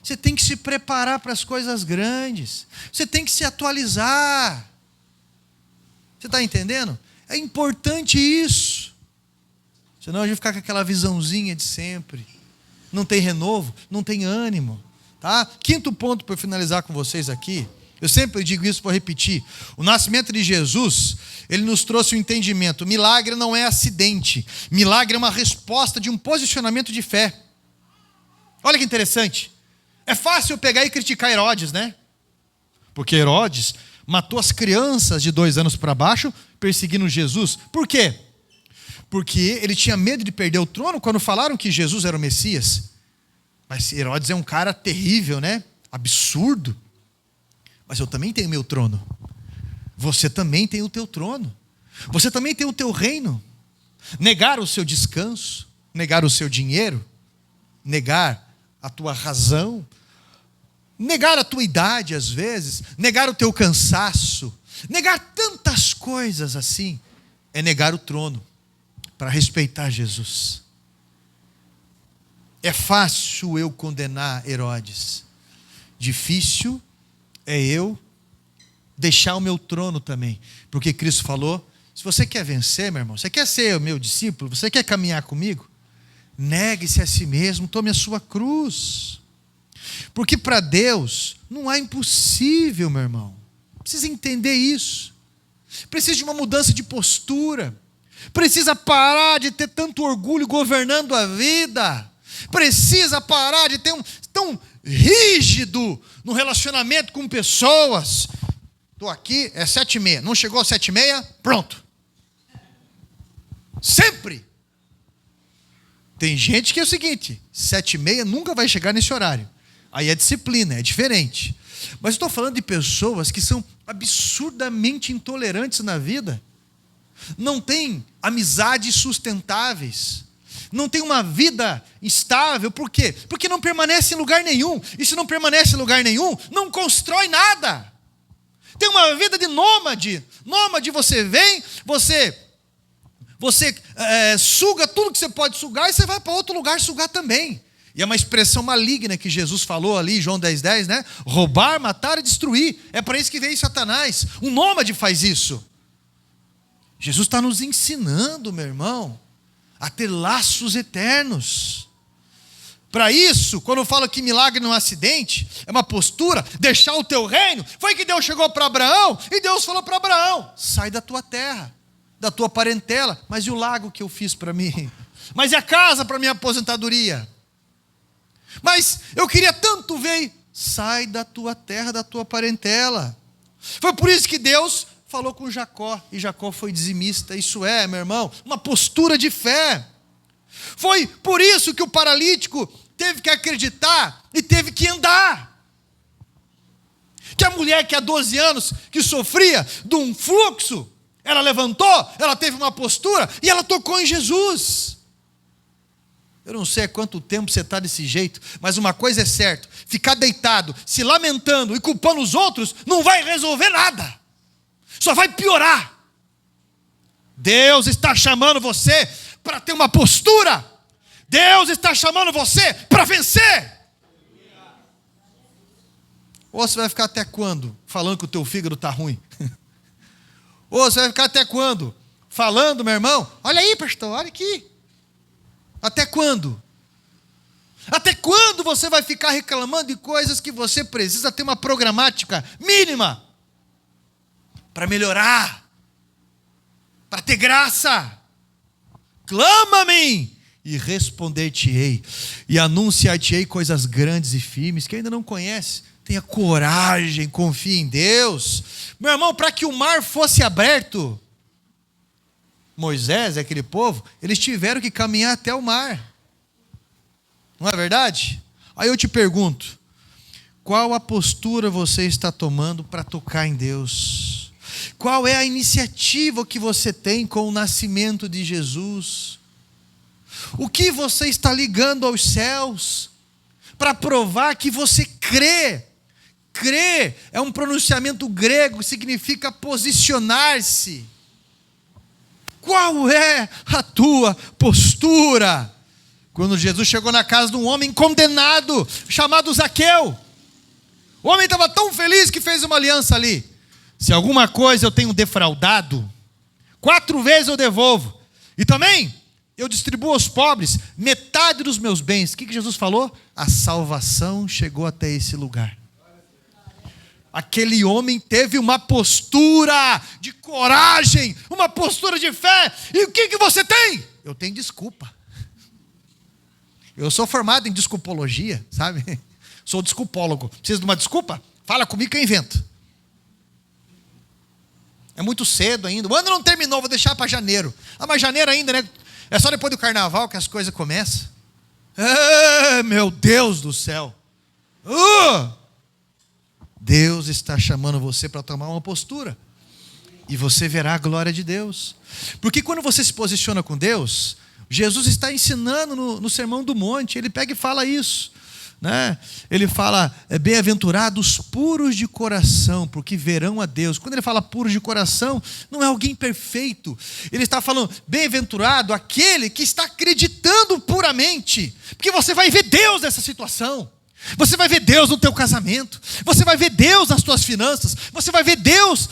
Você tem que se preparar para as coisas grandes. Você tem que se atualizar. Você está entendendo? É importante isso. Senão a gente fica com aquela visãozinha de sempre. Não tem renovo, não tem ânimo. Tá? Quinto ponto para finalizar com vocês aqui. Eu sempre digo isso para repetir. O nascimento de Jesus, ele nos trouxe um entendimento. Milagre não é acidente. Milagre é uma resposta de um posicionamento de fé. Olha que interessante. É fácil pegar e criticar Herodes, né? Porque Herodes matou as crianças de 2 anos para baixo, perseguindo Jesus. Por quê? Porque ele tinha medo de perder o trono quando falaram que Jesus era o Messias. Mas Herodes é um cara terrível, né? Absurdo. Mas eu também tenho meu trono. Você também tem o teu trono. Você também tem o teu reino. Negar o seu descanso, negar o seu dinheiro, negar a tua razão, negar a tua idade às vezes, negar o teu cansaço, negar tantas coisas assim, é negar o trono para respeitar Jesus. É fácil eu condenar Herodes, difícil é eu deixar o meu trono também, porque Cristo falou, se você quer vencer, meu irmão, você quer ser o meu discípulo, você quer caminhar comigo, negue-se a si mesmo, tome a sua cruz. Porque para Deus não há impossível, meu irmão. Precisa entender isso. Precisa de uma mudança de postura. Precisa parar de ter tanto orgulho governando a vida. Precisa parar de ter tão rígido no relacionamento com pessoas. Estou aqui, é 7h30. Não chegou às 7h30? Pronto. Sempre. Tem gente que é o seguinte, 7h30 nunca vai chegar nesse horário. Aí é disciplina, é diferente. Mas estou falando de pessoas que são absurdamente intolerantes na vida. Não têm amizades sustentáveis. Não tem uma vida estável. Por quê? Porque não permanece em lugar nenhum. E se não permanece em lugar nenhum, não constrói nada. Tem uma vida de nômade. Nômade, você vem, você suga tudo que você pode sugar e você vai para outro lugar sugar também. E é uma expressão maligna que Jesus falou ali em João 10:10, né? Roubar, matar e destruir. É para isso que veio Satanás. Um nômade faz isso. Jesus está nos ensinando, meu irmão, a ter laços eternos. Para isso, quando eu falo que milagre não é um acidente, é uma postura, deixar o teu reino. Foi que Deus chegou para Abraão e Deus falou para Abraão, sai da tua terra, da tua parentela. Mas e o lago que eu fiz para mim? Mas e a casa para minha aposentadoria? Mas eu queria tanto ver. Sai da tua terra, da tua parentela. Foi por isso que Deus falou com Jacó, e Jacó foi dizimista. Isso é, meu irmão, uma postura de fé. Foi por isso que o paralítico teve que acreditar e teve que andar. Que a mulher que há 12 anos, que sofria de um fluxo, ela levantou, ela teve uma postura e ela tocou em Jesus. Eu não sei há quanto tempo você está desse jeito, mas uma coisa é certa: ficar deitado, se lamentando e culpando os outros, não vai resolver nada, só vai piorar. Deus está chamando você para ter uma postura. Deus está chamando você para vencer. Ou você vai ficar até quando falando que o teu fígado está ruim? Ou você vai ficar até quando falando, meu irmão, olha aí, pastor, olha aqui. Até quando? Até quando você vai ficar reclamando de coisas que você precisa ter uma programática mínima para melhorar, para ter graça? Clama-me e responder-te-ei, e anunciar-te-ei coisas grandes e firmes que ainda não conhece. Tenha coragem, confie em Deus. Meu irmão, para que o mar fosse aberto, Moisés e aquele povo, eles tiveram que caminhar até o mar. Não é verdade? Aí eu te pergunto, qual a postura você está tomando para tocar em Deus? Qual é a iniciativa que você tem com o nascimento de Jesus? O que você está ligando aos céus para provar que você crê? Crer é um pronunciamento grego que significa posicionar-se. Qual é a tua postura? Quando Jesus chegou na casa de um homem condenado, chamado Zaqueu, o homem estava tão feliz que fez uma aliança ali. Se alguma coisa eu tenho defraudado, 4 vezes eu devolvo. E também eu distribuo aos pobres metade dos meus bens. O que Jesus falou? A salvação chegou até esse lugar. Aquele homem teve uma postura de coragem, uma postura de fé. E o que você tem? Eu tenho desculpa. Eu sou formado em desculpologia, sabe? Sou desculpólogo. Precisa de uma desculpa? Fala comigo que eu invento. É muito cedo ainda. O ano não terminou, vou deixar para janeiro. Ah, mas janeiro ainda, né? É só depois do carnaval que as coisas começam. Ah, meu Deus do céu. Deus está chamando você para tomar uma postura. E você verá a glória de Deus. Porque quando você se posiciona com Deus, Jesus está ensinando no Sermão do Monte. Ele pega e fala isso, né? Ele fala, bem-aventurados puros de coração, porque verão a Deus. Quando ele fala puros de coração, não é alguém perfeito. Ele está falando, bem-aventurado aquele que está acreditando puramente. Porque você vai ver Deus nessa situação. Você vai ver Deus no teu casamento, você vai ver Deus nas tuas finanças, você vai ver Deus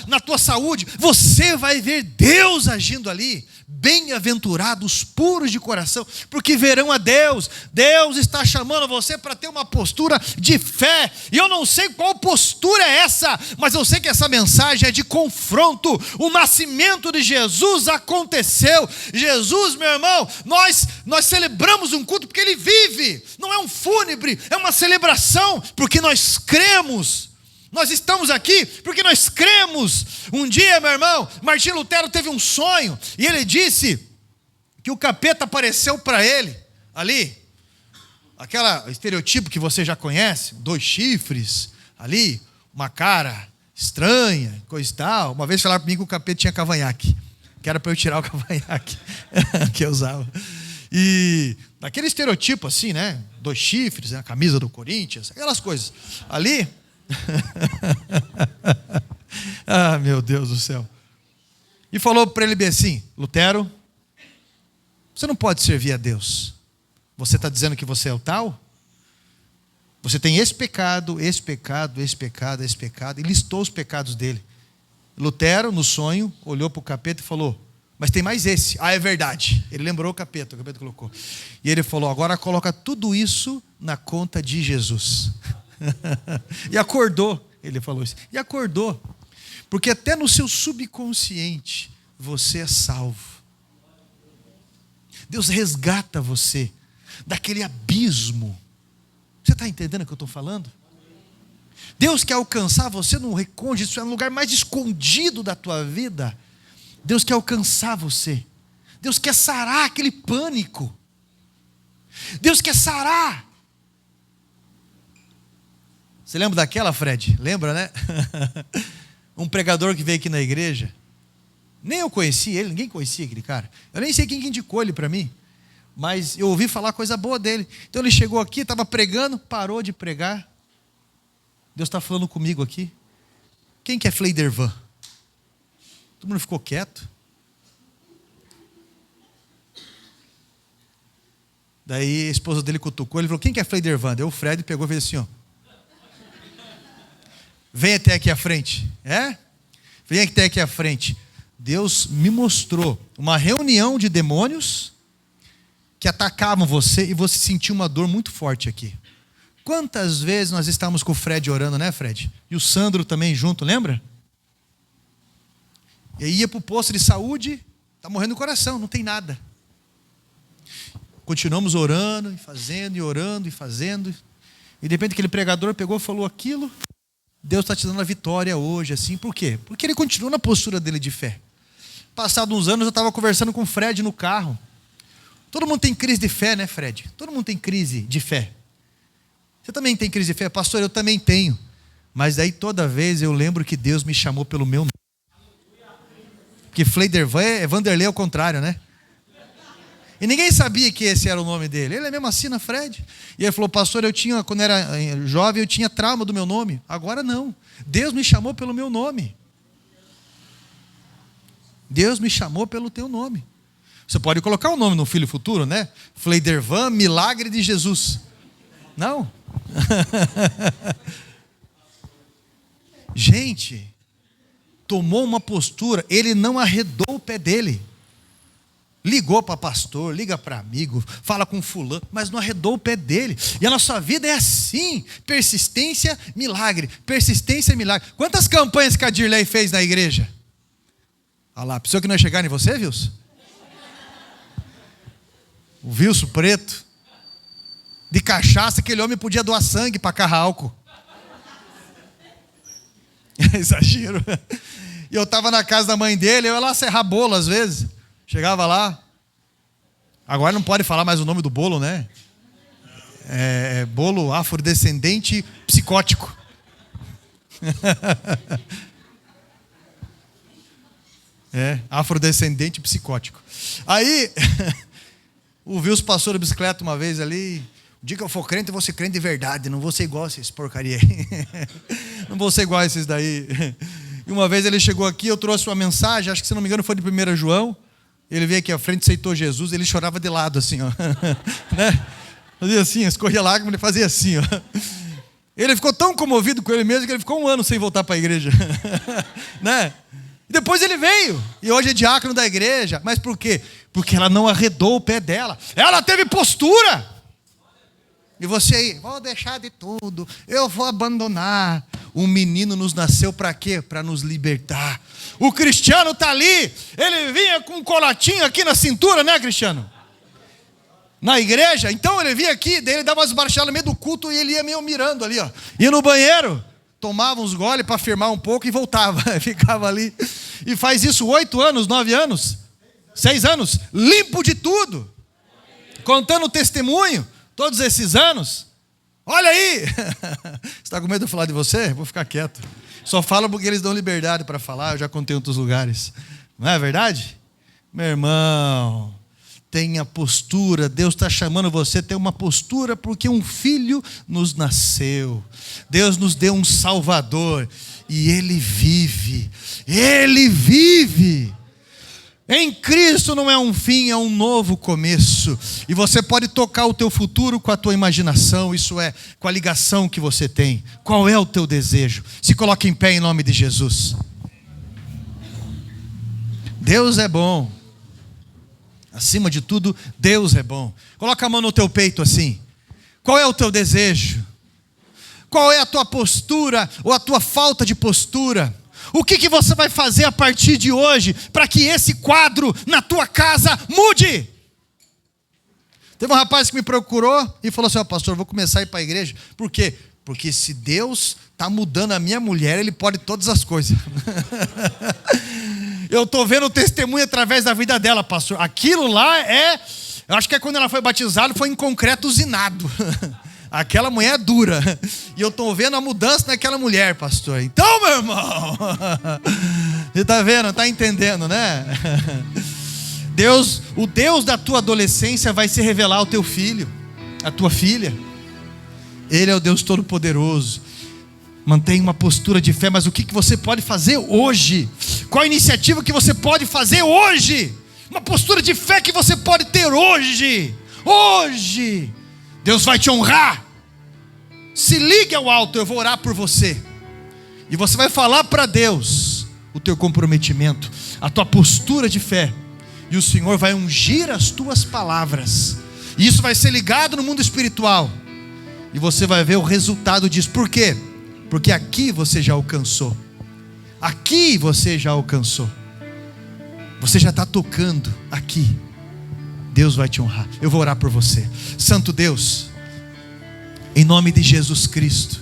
na tua saúde, você vai ver Deus agindo ali. Bem-aventurados puros de coração, porque verão a Deus. Deus está chamando você para ter uma postura de fé, e eu não sei qual postura é essa, mas eu sei que essa mensagem é de confronto. O nascimento de Jesus aconteceu. Jesus, meu irmão, nós celebramos um culto porque Ele vive, não é um fúnebre, é uma celebração, porque nós cremos. Nós estamos aqui porque nós cremos. Um dia, meu irmão, Martinho Lutero teve um sonho, e ele disse que o capeta apareceu para ele, ali, aquele estereotipo que você já conhece, 2 chifres, ali, uma cara estranha, coisa e tal. Uma vez falaram para mim que o capeta tinha cavanhaque, que era para eu tirar o cavanhaque que eu usava. E aquele estereotipo assim, né? 2 chifres, a camisa do Corinthians, aquelas coisas. Ali... ah, meu Deus do céu. E falou para ele bem assim: Lutero, você não pode servir a Deus. Você está dizendo que você é o tal? Você tem esse pecado, esse pecado, esse pecado, esse pecado. E listou os pecados dele. Lutero, no sonho, olhou para o capeta e falou: mas tem mais esse. Ah, é verdade. Ele lembrou o capeta colocou. E ele falou: agora coloca tudo isso na conta de Jesus. E acordou, ele falou isso, e acordou, porque até no seu subconsciente você é salvo. Deus resgata você daquele abismo. Você está entendendo o que eu estou falando? Deus quer alcançar você no recôndito, isso é no lugar mais escondido da tua vida. Deus quer alcançar você. Deus quer sarar aquele pânico. Deus quer sarar. Você lembra daquela, Fred? Lembra, né? Um pregador que veio aqui na igreja. Nem eu conhecia ele, ninguém conhecia aquele cara. Eu nem sei quem indicou ele para mim. Mas eu ouvi falar coisa boa dele. Então ele chegou aqui, estava pregando, parou de pregar. Deus está falando comigo aqui. Quem que é Fleidervan? Todo mundo ficou quieto. Daí a esposa dele cutucou, ele falou, quem que é Fleidervan? Daí o Fred pegou e fez assim, ó. Vem até aqui à frente. Vem até aqui à frente. Deus me mostrou uma reunião de demônios que atacavam você e você sentiu uma dor muito forte aqui. Quantas vezes nós estávamos com o Fred orando, né, Fred? E o Sandro também junto, lembra? E aí ia para o posto de saúde, está morrendo o coração, não tem nada. Continuamos orando, e fazendo, e orando, e fazendo. E de repente aquele pregador pegou e falou aquilo. Deus está te dando a vitória hoje, assim. Por quê? Porque ele continua na postura dele de fé. Passados uns anos eu estava conversando com o Fred no carro. Todo mundo tem crise de fé, né, Fred? Todo mundo tem crise de fé. Você também tem crise de fé? Pastor, eu também tenho. Mas daí toda vez eu lembro que Deus me chamou pelo meu nome. Porque Fleidervan é Vanderlei ao contrário, né? E ninguém sabia que esse era o nome dele. Ele é mesmo assim na Fred. E ele falou, pastor, quando era jovem, eu tinha trauma do meu nome. Agora não. Deus me chamou pelo meu nome. Deus me chamou pelo teu nome. Você pode colocar o nome no filho futuro, né? Fleidervan, milagre de Jesus. Não? Gente, tomou uma postura, ele não arredou o pé dele. Ligou para pastor, liga para amigo, fala com fulano, mas não arredou o pé dele. E a nossa vida é assim, persistência, milagre, persistência, milagre. Quantas campanhas que a Dirley fez na igreja? Olha lá, pensou que não ia chegar em você, Wilson? O Wilson preto, de cachaça, aquele homem podia doar sangue para carrar álcool. Exagero. E eu estava na casa da mãe dele, eu ia lá serrar bolo às vezes. Chegava lá. Agora não pode falar mais o nome do bolo, né? Bolo afrodescendente psicótico. Afrodescendente psicótico. Aí, o Wilson passou de bicicleta uma vez ali. O dia que eu for crente, eu vou ser crente de verdade. Não vou ser igual a esses porcaria aí. Não vou ser igual a esses daí. E uma vez ele chegou aqui, eu trouxe uma mensagem, acho que se não me engano foi de 1 João. Ele veio aqui à frente, aceitou Jesus, ele chorava de lado assim, ó. Né? Fazia assim, escorria lágrima, ele fazia assim, ó. Ele ficou tão comovido com ele mesmo que ele ficou 1 ano sem voltar para a igreja. Né? E depois ele veio, e hoje é diácono da igreja. Mas por quê? Porque ela não arredou o pé dela. Ela teve postura. E você aí, vou deixar de tudo, eu vou abandonar. Um menino nos nasceu para quê? Para nos libertar. O Cristiano está ali, ele vinha com um colatinho aqui na cintura, né, Cristiano? Na igreja, então ele vinha aqui, daí ele dava umas marchadas no meio do culto e ele ia meio mirando ali, ó. Ia no banheiro, tomava uns goles para firmar um pouco e voltava, ficava ali. E faz isso 8 anos, 9 anos, 6 anos, limpo de tudo, contando testemunho, todos esses anos. Olha aí! Você está com medo de eu falar de você? Vou ficar quieto. Só falo porque eles dão liberdade para falar, eu já contei em outros lugares. Não é verdade? Meu irmão, tenha postura. Deus está chamando você a ter uma postura porque um filho nos nasceu. Deus nos deu um Salvador e Ele vive. Ele vive. Em Cristo não é um fim, é um novo começo. E você pode tocar o teu futuro com a tua imaginação, isso é, com a ligação que você tem. Qual é o teu desejo? Se coloque em pé em nome de Jesus. Deus é bom. Acima de tudo, Deus é bom. Coloca a mão no teu peito assim. Qual é o teu desejo? Qual é a tua postura ou a tua falta de postura? O que você vai fazer a partir de hoje para que esse quadro na tua casa mude? Teve um rapaz que me procurou e falou assim: ó, pastor, eu vou começar a ir para a igreja. Por quê? Porque se Deus está mudando a minha mulher, Ele pode todas as coisas. Eu estou vendo o testemunho através da vida dela, pastor. Aquilo lá eu acho que quando ela foi batizada, foi em concreto usinado. Aquela mulher é dura. E eu estou vendo a mudança naquela mulher, pastor. Então, meu irmão, você está vendo, está entendendo, né? O Deus da tua adolescência vai se revelar ao teu filho, à tua filha. Ele é o Deus Todo-Poderoso. Mantenha uma postura de fé. Mas o que você pode fazer hoje? Qual a iniciativa que você pode fazer hoje? Uma postura de fé que você pode ter hoje. Hoje Deus vai te honrar. Se ligue ao alto, eu vou orar por você. E você vai falar para Deus o teu comprometimento, a tua postura de fé. E o Senhor vai ungir as tuas palavras. E isso vai ser ligado no mundo espiritual. E você vai ver o resultado disso. Por quê? Porque aqui você já alcançou. Aqui você já alcançou. Você já está tocando aqui. Deus vai te honrar. Eu vou orar por você. Santo Deus, em nome de Jesus Cristo,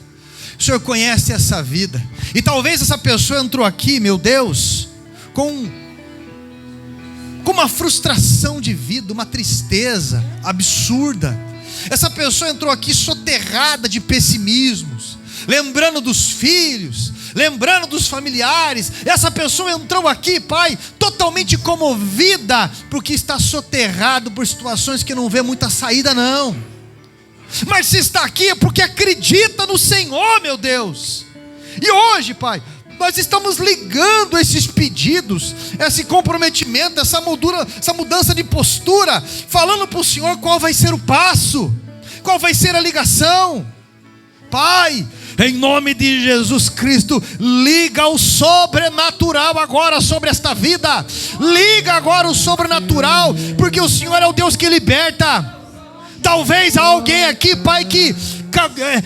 o Senhor conhece essa vida. E talvez essa pessoa entrou aqui, meu Deus, com uma frustração de vida, uma tristeza absurda. Essa pessoa entrou aqui soterrada de pessimismos, lembrando dos filhos, lembrando dos familiares. Essa pessoa entrou aqui, Pai, totalmente comovida, porque está soterrado por situações que não vê muita saída não. Mas se está aqui é porque acredita no Senhor, meu Deus. E hoje, Pai, nós estamos ligando esses pedidos, esse comprometimento, essa mudança de postura, falando para o Senhor qual vai ser o passo, qual vai ser a ligação. Pai, em nome de Jesus Cristo, liga o sobrenatural agora sobre esta vida. Liga agora o sobrenatural, porque o Senhor é o Deus que liberta. Talvez há alguém aqui, Pai, que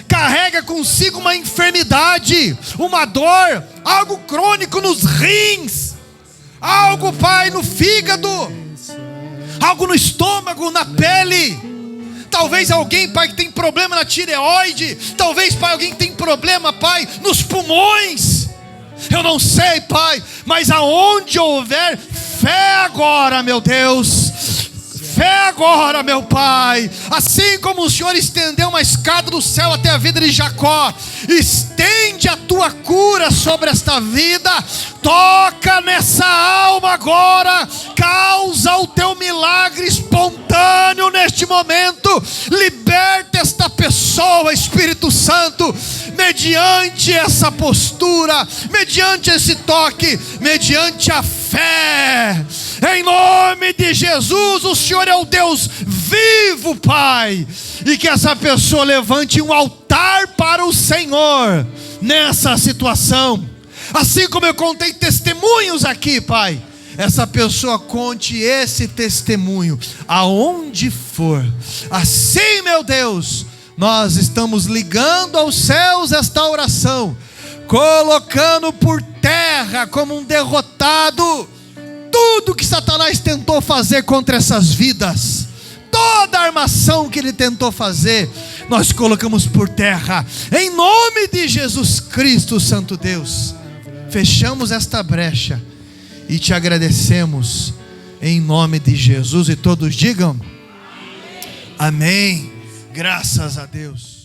carrega consigo uma enfermidade, uma dor, algo crônico nos rins, algo, Pai, no fígado, algo no estômago, na pele. Talvez alguém, Pai, que tem problema na tireoide. Talvez, Pai, alguém que tem problema, Pai, nos pulmões. Eu não sei, Pai, mas aonde houver fé agora, meu Deus, fé agora, meu Pai, assim como o Senhor estendeu uma escada do céu até a vida de Jacó, estende a tua cura sobre esta vida. Toca nessa alma agora, causa o teu milagre espontâneo neste momento. Liberta esta pessoa, Espírito Santo, mediante essa postura, mediante esse toque, mediante a fé. Em nome de Jesus, o Senhor é o Deus vivo, Pai, e que essa pessoa levante um altar para o Senhor nessa situação. Assim como eu contei testemunhos aqui, Pai, essa pessoa conte esse testemunho aonde for. Assim, meu Deus, nós estamos ligando aos céus esta oração, colocando por terra como um derrotado tudo que Satanás tentou fazer contra essas vidas. Toda a armação que ele tentou fazer, nós colocamos por terra, em nome de Jesus Cristo, Santo Deus. Fechamos esta brecha e te agradecemos em nome de Jesus. E todos digam amém. Graças a Deus.